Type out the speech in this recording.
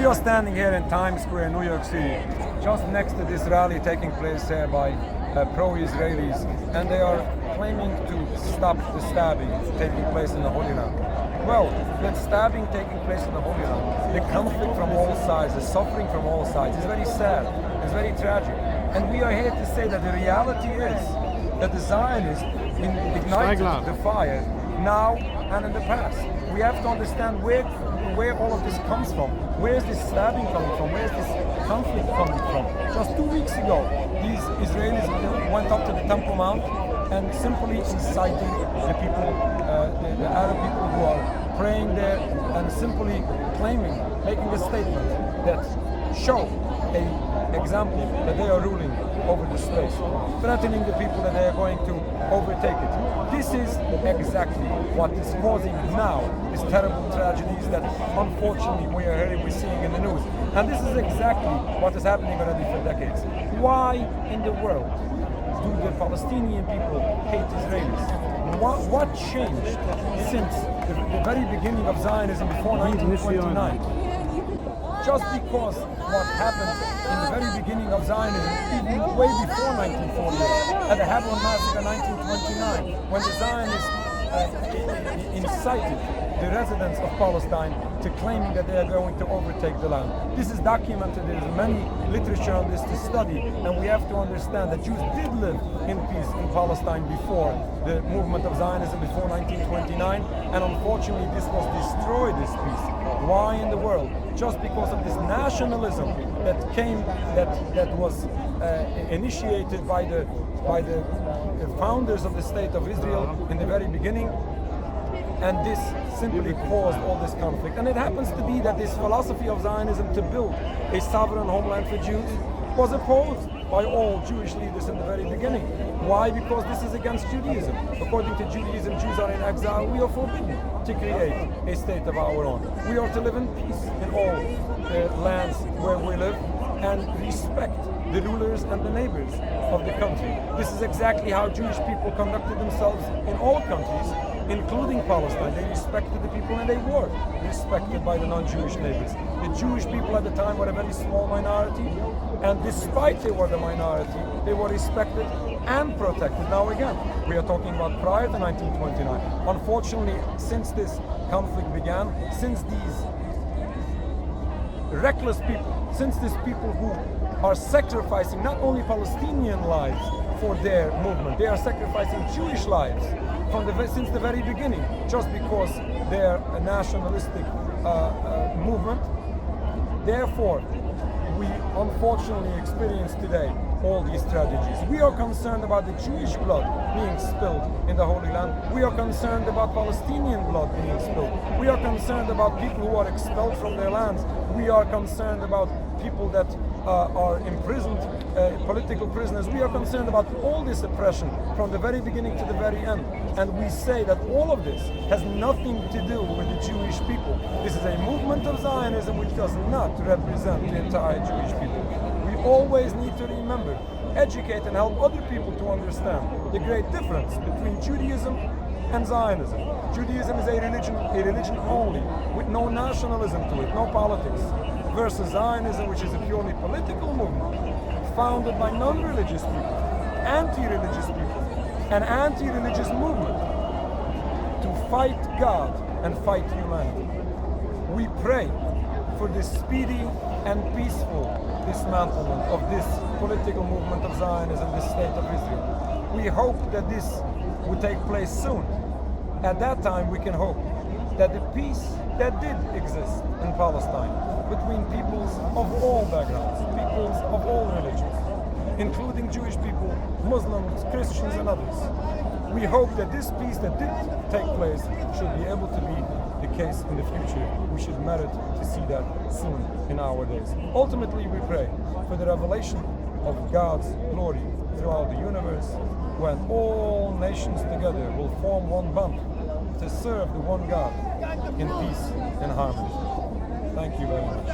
just standing here in Times Square, New York City, just next to this rally taking place here by pro-Israelis, and they are claiming to stop the stabbing taking place in the Holy Land. Well, the stabbing taking place in the Holy Land, the conflict from all sides, the suffering from all sides is very sad, it's very tragic. And we are here to say that the reality is that the Zionists ignited the fire now and in the past. We have to understand where all of this comes from. Where is this stabbing coming from? Where is this conflict coming from? Just 2 weeks ago, these Israelis went up to the Temple Mount and simply inciting the people, the Arab people who are praying there, and simply claiming, making a statement that show an example that they are ruling over the space, threatening the people that they are going to overtake it. This is exactly what is causing now these terrible tragedies that unfortunately we are hearing, we're seeing in the news. And this is exactly what is happening already for decades. Why in the world do the Palestinian people hate Israelis? What changed since the very beginning of Zionism before 1929? Just because what happened in the very beginning of Zionism, even way before 1948, at the Hebron Massacre 1929, when the Zionists incited the residents of Palestine to claiming that they are going to overtake the land. This is documented, there is many literature on this to study, and we have to understand that Jews did live in peace in Palestine before the movement of Zionism, before 1929, and unfortunately this was destroyed, this peace. Why in the world? Just because of this nationalism that came, that was initiated by the founders of the State of Israel in the very beginning, and this simply caused all this conflict. And it happens to be that this philosophy of Zionism to build a sovereign homeland for Jews was opposed by all Jewish leaders in the very beginning. Why? Because this is against Judaism. According to Judaism, Jews are in exile. We are forbidden to create a state of our own. We are to live in peace in all lands where we live and respect the rulers and the neighbors of the country. This is exactly how Jewish people conducted themselves in all countries, including Palestine. They respected the people and they were respected by the non-Jewish neighbors. The Jewish people at the time were a very small minority, and despite they were the minority, they were respected and protected. Now again, we are talking about prior to 1929. Unfortunately, since this conflict began, since these reckless people, since these people who are sacrificing not only Palestinian lives for their movement, they are sacrificing Jewish lives since the very beginning, just because they are a nationalistic movement. Therefore, we unfortunately experience today all these tragedies. We are concerned about the Jewish blood being spilled in the Holy Land. We are concerned about Palestinian blood being spilled. We are concerned about people who are expelled from their lands. We are concerned about people that are imprisoned, political prisoners. We are concerned about all this oppression from the very beginning to the very end. And we say that all of this has nothing to do with the Jewish people. This is a movement of Zionism which does not represent the entire Jewish people. We always need to remember, educate and help other people to understand the great difference between Judaism and Zionism. Judaism is a religion only, with no nationalism to it, no politics, versus Zionism, which is a purely political movement, founded by non-religious people, anti-religious people, an anti-religious movement to fight God and fight humanity. We pray for the speedy and peaceful dismantlement of this political movement of Zionism, the State of Israel. We hope that this will take place soon. At that time, we can hope that the peace that did exist in Palestine between peoples of all backgrounds, peoples of all religions, including Jewish people, Muslims, Christians, and others. We hope that this peace that did take place should be able to be the case in the future. We should merit to see that soon in our days. Ultimately, we pray for the revelation of God's glory throughout the universe, when all nations together will form one bond to serve the one God in peace and harmony. Thank you very much.